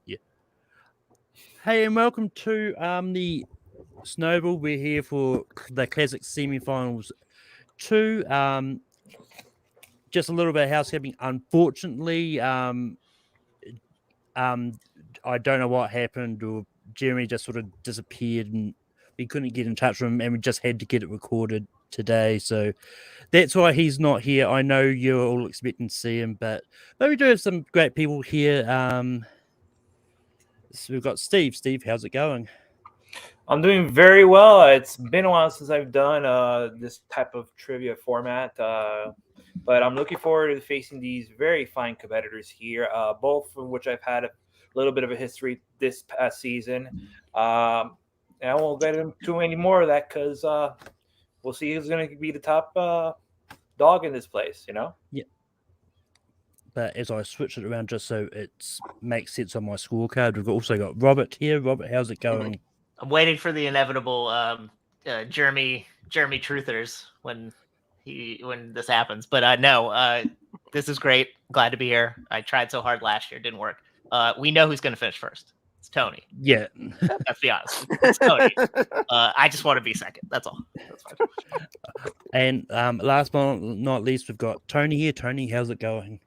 Yeah. Hey, and welcome to the Snowball. We're here for the Classic Semi-Finals 2. Just a little bit of housekeeping. Unfortunately, I don't know what happened, or Jeremy just sort of disappeared, and we couldn't get in touch with him, and we just had to get it recorded today. So that's why he's not here. I know you're all expecting to see him, but we do have some great people here. So we've got Steve. Steve, how's it going? I'm doing very well. It's been a while since I've done this type of trivia format, but I'm looking forward to facing these very fine competitors here, both from which I've had a little bit of a history this past season. And I won't get into any more of that because we'll see who's going to be the top dog in this place, Yeah. But as I switch it around just so it makes sense on my scorecard, we've also got Robert here. Robert, how's it going? I'm waiting for the inevitable Jeremy truthers when this happens. But no, this is great. Glad to be here. I tried so hard last year, didn't work. We know who's going to finish first. It's Tony. Yeah. Let's be honest. It's Tony. I just want to be second. That's all. That's fine. And last but not least, we've got Tony here. Tony, how's it going?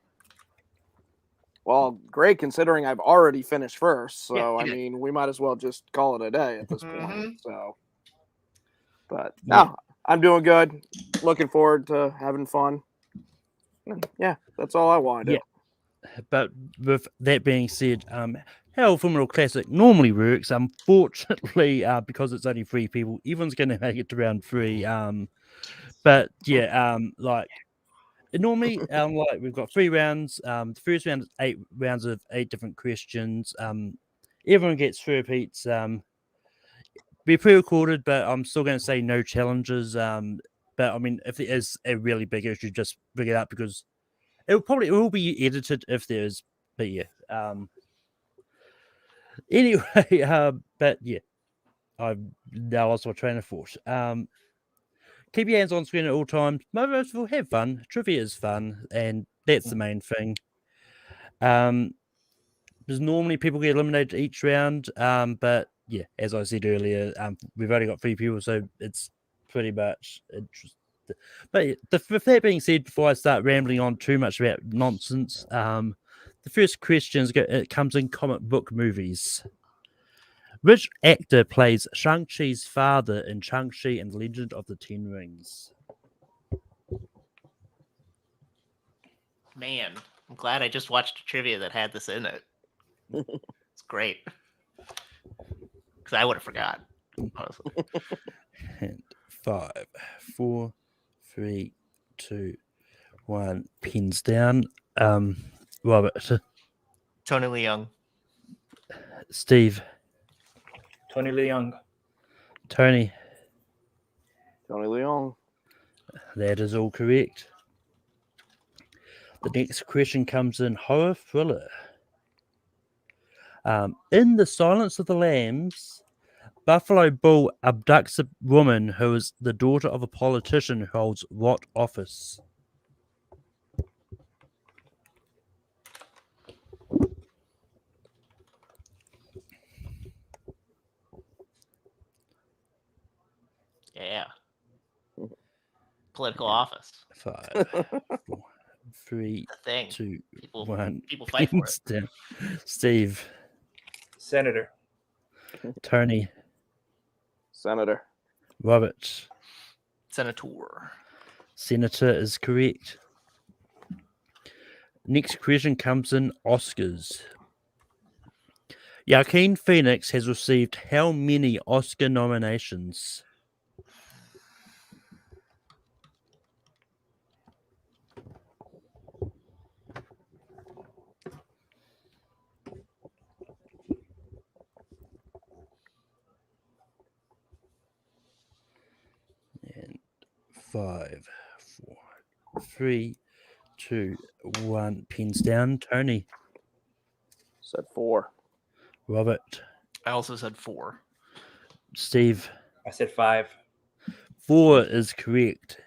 Well, great considering I've already finished first. So, Yeah, I mean, we might as well just call it a day at this point. So, but Yeah. no, I'm doing good. Looking forward to having fun. And yeah, that's all I want to do. But with that being said, how Formula Classic normally works, unfortunately, because it's only 3 people, everyone's going to make it to round 3. But yeah, normally, like we've got 3 rounds. The first round is 8 rounds of 8 different questions. Everyone gets 3 repeats. We're pre-recorded, but I'm still going to say no challenges. But I mean, if there is a really big issue, just bring it up because it will be edited if there is. But yeah. Anyway, but yeah, I've now lost my train of thought. Keep your hands on screen at all times. Most of all, have fun. Trivia is fun, and that's the main thing. Because normally people get eliminated each round, but yeah, as I said earlier, we've only got 3 people, so it's pretty much interesting. But yeah, with that being said, before I start rambling on too much about nonsense, the first question it comes in comic book movies. Which actor plays Shang-Chi's father in Shang-Chi and the Legend of the Ten Rings? Man, I'm glad I just watched a trivia that had this in it. It's great. Because I would have forgot, honestly. And 5, 4, 3, 2, 1. Pins down. Robert. Tony Leung. Steve. Tony Leung. Tony. Tony Leung. That is all correct. The next question comes in horror thriller. In The Silence of the Lambs, Buffalo Bill abducts a woman who is the daughter of a politician who holds what office? Yeah. Political office. 5, 4, 3, The thing. 2, People 1. fight for Pins it. down. Steve. Senator. Tony. Senator. Robert. Senator. Senator is correct. Next question comes in Oscars. Joaquin Phoenix has received how many Oscar nominations? And 5, 4, 3, 2, 1. Pins down. Tony. Said 4. Robert. I also said 4. Steve. I said 5. 4 is correct.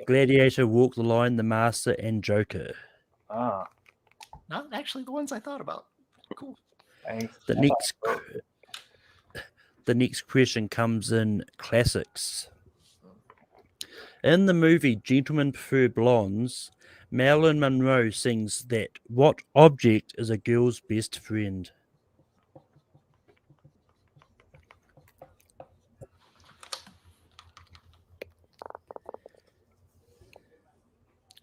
Gladiator, Walk the Line, The Master, and Joker. Ah. Not actually the ones I thought about. Cool. Thanks. The next question comes in classics. In the movie Gentlemen Prefer Blondes, Marilyn Monroe sings that what object is a girl's best friend?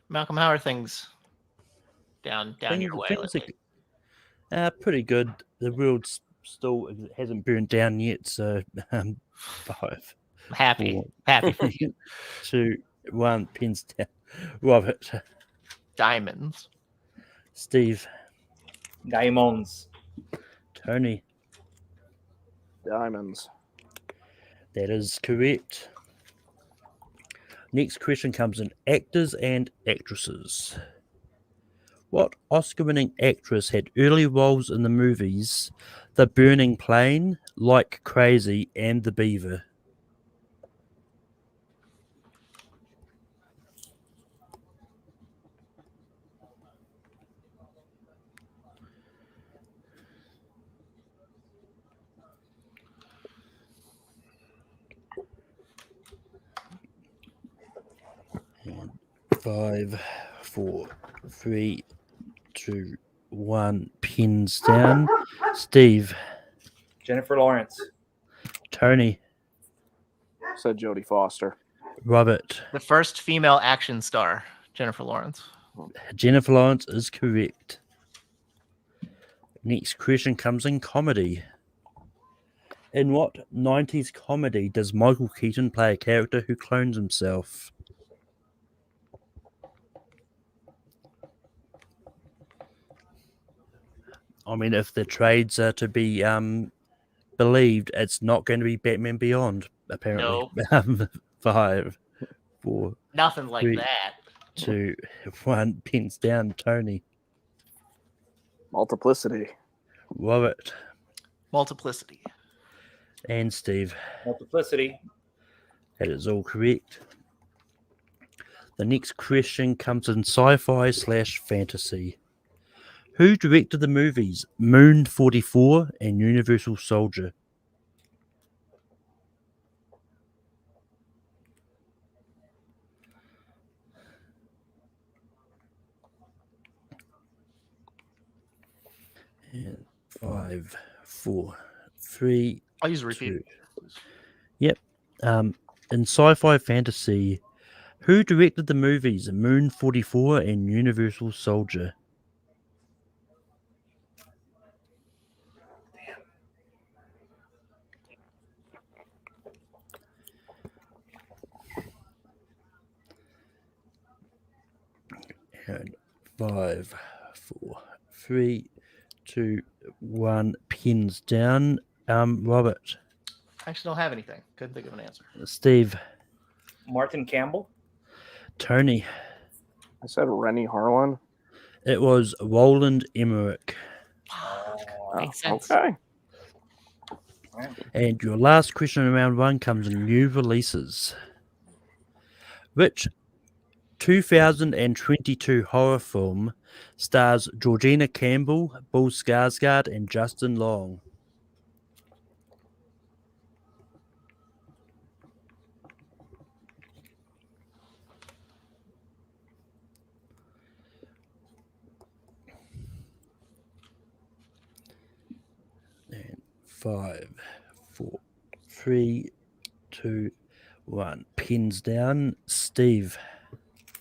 Malcolm, how are things down your way lately? Pretty good. The world's still hasn't burned down yet, so 5, Happy. 2, 1, pins down. Robert, Diamonds. Steve, Diamonds. Tony. Diamonds. That is correct. Next question comes in actors and actresses. What Oscar-winning actress had early roles in the movies The Burning Plain, Like Crazy, and The Beaver? And 5, 4, 3, 2, 1. Pins down. Steve, Jennifer Lawrence. Tony, Said Jodie Foster. Robert. The first female action star, Jennifer Lawrence. Jennifer Lawrence is correct. Next question comes in comedy. In what 90s comedy does Michael Keaton play a character who clones himself? I mean, if the trades are to be believed, it's not going to be Batman Beyond, apparently. No. 5, 4, Nothing like 3, that. 2, 1. Pins down. Tony. Multiplicity. Robert. Multiplicity. And Steve. Multiplicity. That is all correct. The next question comes in sci-fi/fantasy. Who directed the movies Moon 44 and Universal Soldier? And 5, 4, 3. I'll use a repeat. 2. Yep. In sci-fi fantasy, who directed the movies Moon 44 and Universal Soldier? And 5, 4, 3, 2, 1. Pins down. Robert. I actually don't have anything. Couldn't think of an answer. Steve. Martin Campbell. Tony. I said Rennie Harlan. It was Roland Emmerich. Makes sense. Okay. And your last question in round 1 comes in new releases. Which 2022 horror film stars Georgina Campbell, Bill Skarsgård, and Justin Long? And 5, 4, 3, 2, 1. Pins down. Steve.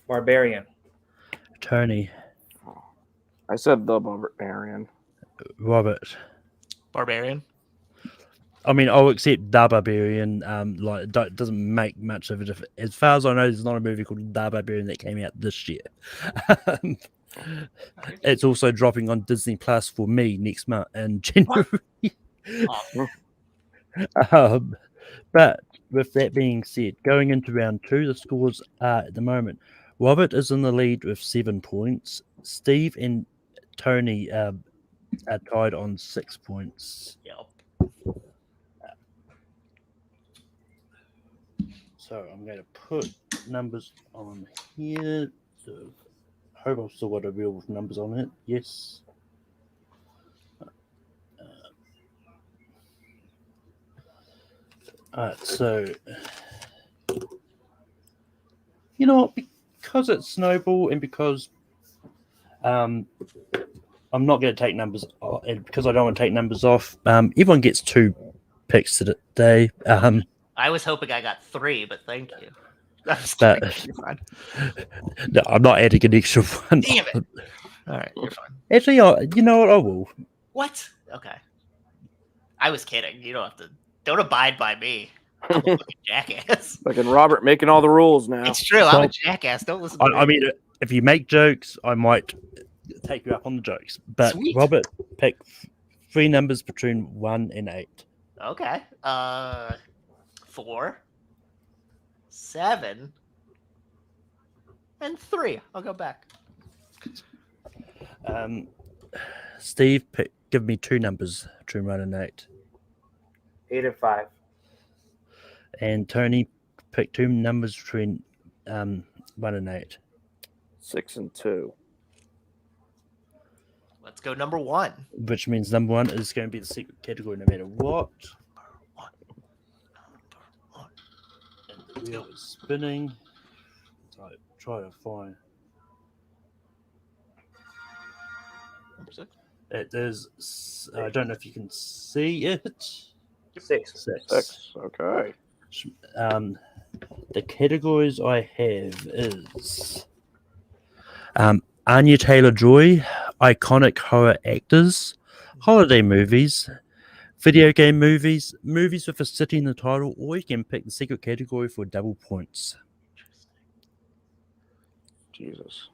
Barbarian. Tony. I said the Barbarian. Robert. Barbarian. I mean, I'll accept The Barbarian. Like, it doesn't make much of a difference. As far as I know, there's not a movie called The Barbarian that came out this year. It's also dropping on Disney Plus for me next month in January. But with that being said, going into round 2, the scores are at the moment: Robert is in the lead with 7 points. Steve and Tony are tied on 6 points. Yep. So I'm going to put numbers on here. So I hope I've still got a real numbers on it. Yes. So you know what? Because it's Snowball and because I'm not going to take numbers off, and because I don't want to take numbers off, everyone gets 2 picks today. I was hoping I got 3, but thank you. I'm just But- kidding. You're fine. No, I'm not adding an extra one. Damn it. All right, you're fine. Actually, you know what? I will. What? Okay. I was kidding. You don't abide by me. I'm a fucking jackass. Fucking Robert making all the rules now. It's true. I'm a Well, jackass. Don't listen to me. I mean, if you make jokes, I might take you up on the jokes. But Sweet. Robert, pick 3 numbers between 1 and 8. Okay. 4, 7, and 3. I'll go back. Steve, give me 2 numbers between 1 and 8. 8 and 5. And Tony, pick 2 numbers between 1 and 8. 6 and 2. Let's go number 1. Which means number 1 is going to be the secret category no matter what. And the wheel is spinning. So try to find. Number 6. It is. I don't know if you can see it. 6. 6. Okay. The categories I have is Anya Taylor-Joy, iconic horror actors, holiday movies, video game movies, movies with a city in the title, or you can pick the secret category for double points. Jesus.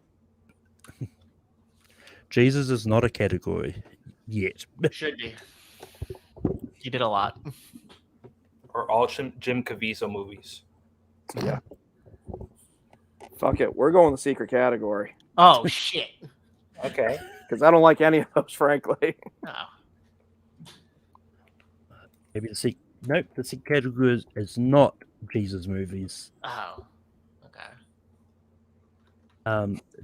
Jesus is not a category yet. Should be. You did a lot. Or all Jim Caviezel movies. Yeah. Fuck it. We're going the secret category. Oh, shit. Okay. Because I don't like any of those, frankly. Oh. Maybe nope, the secret category is not Jesus movies. Oh. Okay.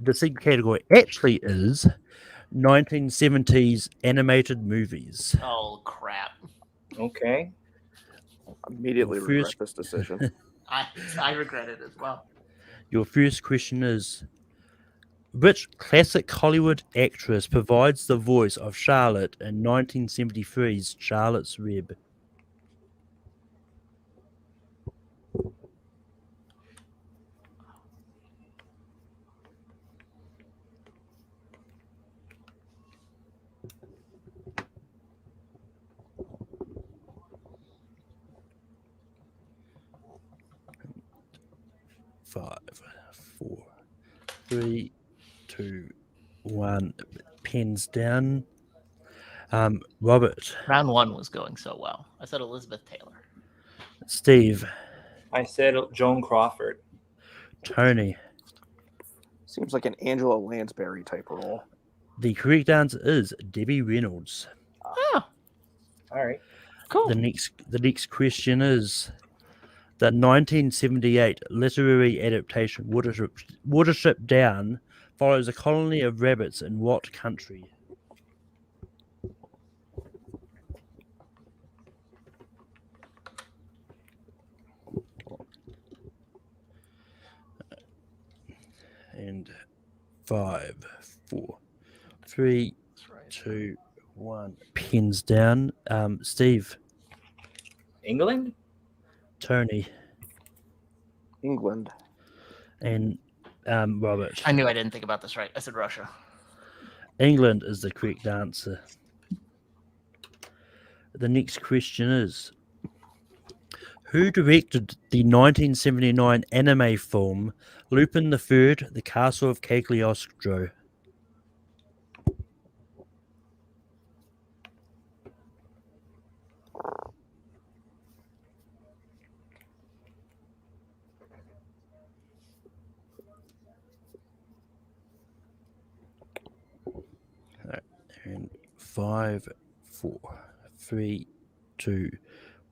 The secret category actually is 1970s animated movies. Oh, crap. Okay. Immediately Well, regret first- this decision. I regret it as well. Your first question is, which classic Hollywood actress provides the voice of Charlotte in 1973's Charlotte's Web? Five, 4, 3, 2, 1. Pens down. Robert, Round 1 was going so well. I said Elizabeth Taylor. Steve, I said Joan Crawford. Tony. Seems like an Angela Lansbury type role. The correct answer is Debbie Reynolds. Oh, All right. cool. The next question is, the 1978 literary adaptation Watership Down follows a colony of rabbits in what country? And 5, 4, 3, That's right. 2, 1. Pens down. Steve, England? Tony, England. and Robert. I knew I didn't think about this right. I said Russia. England is the correct answer. The next question is, who directed the 1979 anime film Lupin the Third: The Castle of Cagliostro? And 5, 4, 3, 2,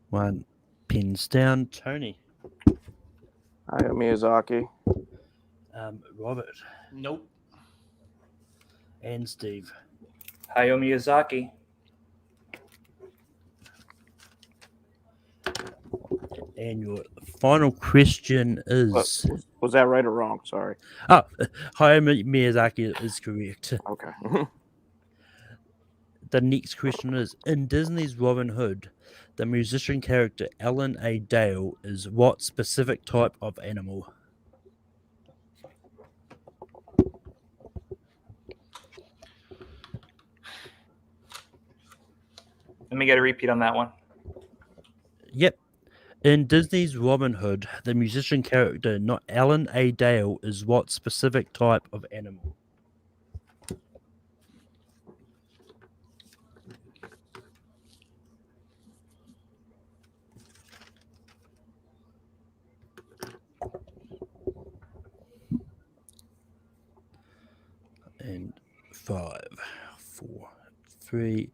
1. Pins down. Tony. Hayao Miyazaki. Robert. Nope. And Steve. Hayao Miyazaki. And your final question is... Was that right or wrong? Sorry. Oh, Hayao Miyazaki is correct. Okay. The next question is, in Disney's Robin Hood, the musician character Alan A. Dale is what specific type of animal? Let me get a repeat on that one. Yep. In Disney's Robin Hood, the musician character not Alan A. Dale is what specific type of animal? And 5, 4, 3,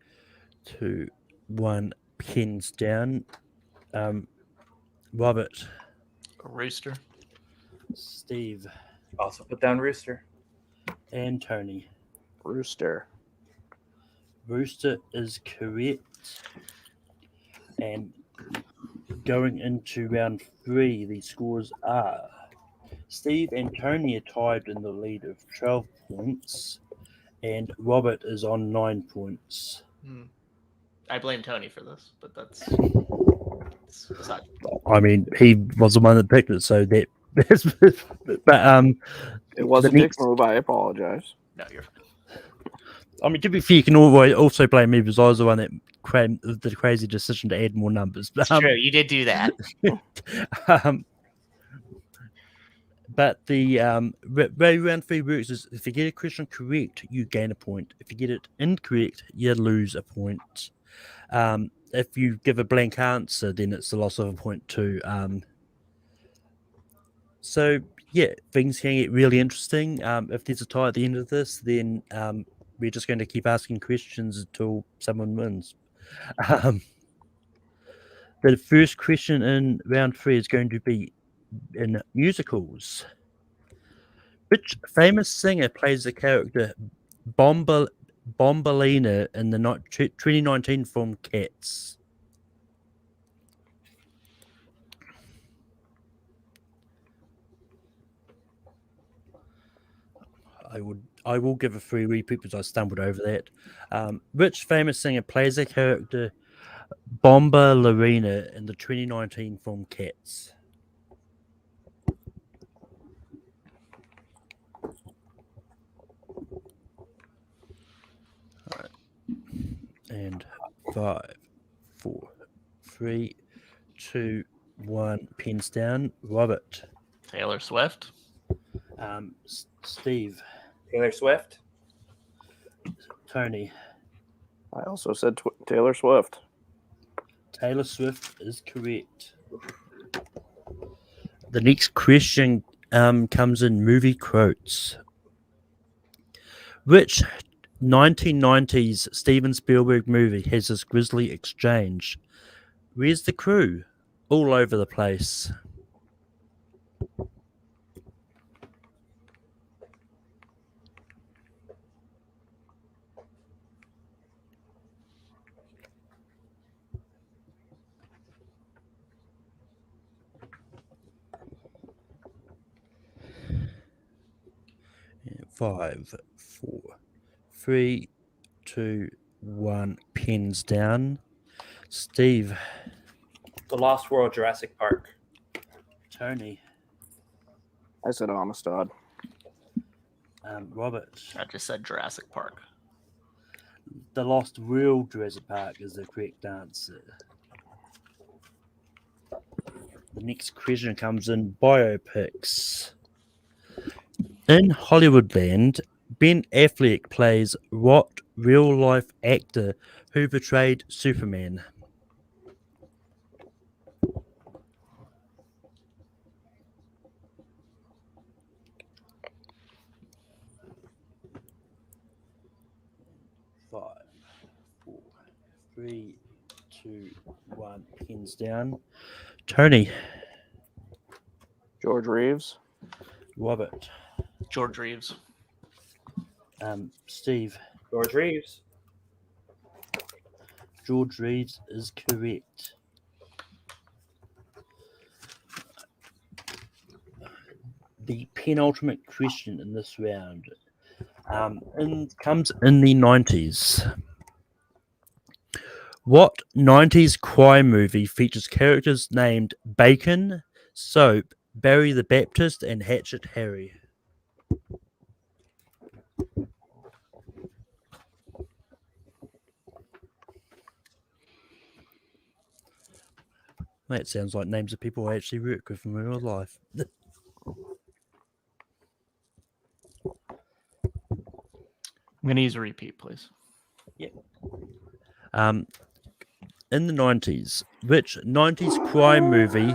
2, 1. Pins down. Robert, A rooster. Steve, Also put down rooster. and Tony. Rooster. Rooster is correct. And going into round 3, the scores are Steve and Tony are tied in the lead of 12 points, and Robert is on 9 points. I blame Tony for this, but that's aside. I mean, he was the one that picked it, so that. But It was the a dick next- move. I apologize. No, you're fine. I mean, to be fair, you can also blame me because I was the one that the crazy decision to add more numbers. It's true. You did do that. But the way round 3 works is if you get a question correct, you gain a point. If you get it incorrect, you lose a point. If you give a blank answer, then it's the loss of a point too. So yeah, things can get really interesting. If there's a tie at the end of this, then we're just going to keep asking questions until someone wins. The first question in round 3 is going to be in musicals. Which famous singer plays the character Bombalina in the 2019 film Cats? I will give a free repeat because I stumbled over that. Which famous singer plays the character Bombalina in the 2019 film Cats? And 5, 4, 3, 2, 1. Pens down. Robert. Taylor Swift. Steve. Taylor Swift. Tony. I also said Taylor Swift. Taylor Swift is correct. The next question comes in movie quotes. Which 1990s Steven Spielberg movie has this grisly exchange? Where's the crew? All over the place. And 5, 4, 3, 2, 1. Pens down. Steve. The Lost World, Jurassic Park. Tony. I said Amistad. Robert. I just said Jurassic Park. The Lost World Jurassic Park is the correct answer. The next question comes in biopics. In Hollywoodland, Ben Affleck plays what real-life actor who portrayed Superman? Five, 4, 3, 2, 1. Pens down. Tony. George Reeves. Robert. George Reeves. Steve. George Reeves. George Reeves is correct. the penultimate question in this round. Comes in the 90s. What 90s crime movie features characters named Bacon, Soap, Barry the Baptist, and Hatchet Harry? That sounds like names of people I actually work with in real life. I'm going to use a repeat, please. In the 90s, which 90s crime movie?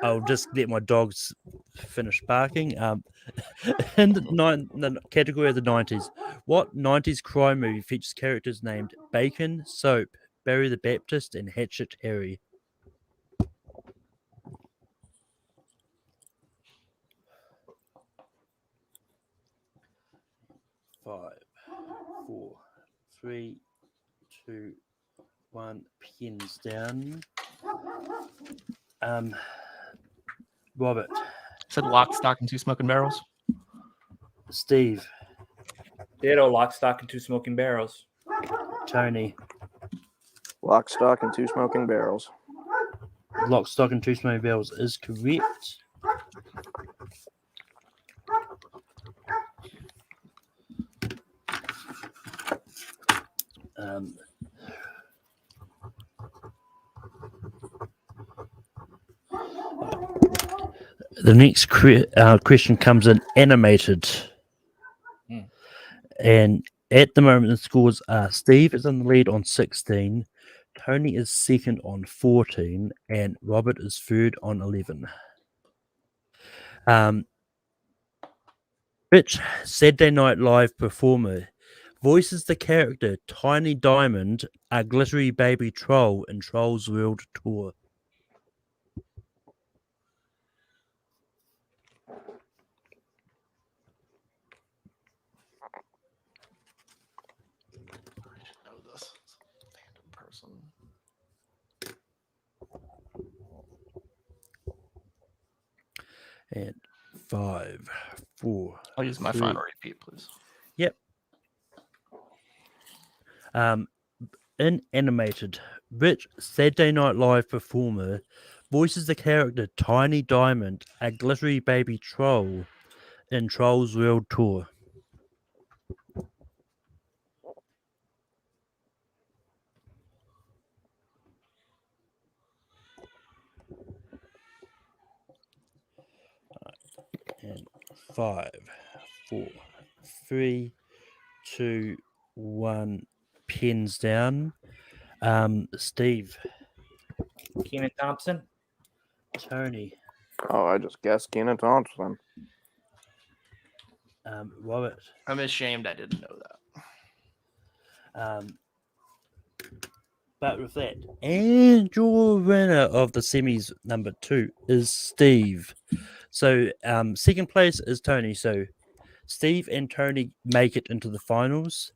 I'll just let my dogs finish barking. In the category of the 90s, what 90s crime movie features characters named Bacon, Soap, Barry the Baptist, and Hatchet Harry? Five, 4, 3, 2, 1. Pins down. Robert. Said Lock, Stock, and Two Smoking Barrels. Steve. Ditto, Lock, Stock, and Two Smoking Barrels. Tony. Lock, Stock, and Two Smoking Barrels. Lock, Stock, and Two Smoking Barrels is correct. The next question comes in animated. And at the moment, the scores are Steve is in the lead on 16, Tony is second on 14, and Robert is third on 11. Which Saturday Night Live performer voices the character Tiny Diamond, a glittery baby troll in Trolls World Tour? I should know this. Random person. And 5, 4. I'll use my 3. final repeat, please. Yep. In animated, which Saturday Night Live performer voices the character Tiny Diamond, a glittery baby troll in Trolls World Tour? And 5, 4, 3, 2, 1. Pins down. Steve. Kenan Thompson. Tony. Oh, I just guessed Kenan Thompson. Robert. I'm ashamed I didn't know that. But with that, and your winner of the semis number 2 is Steve. So second place is Tony. So Steve and Tony make it into the finals.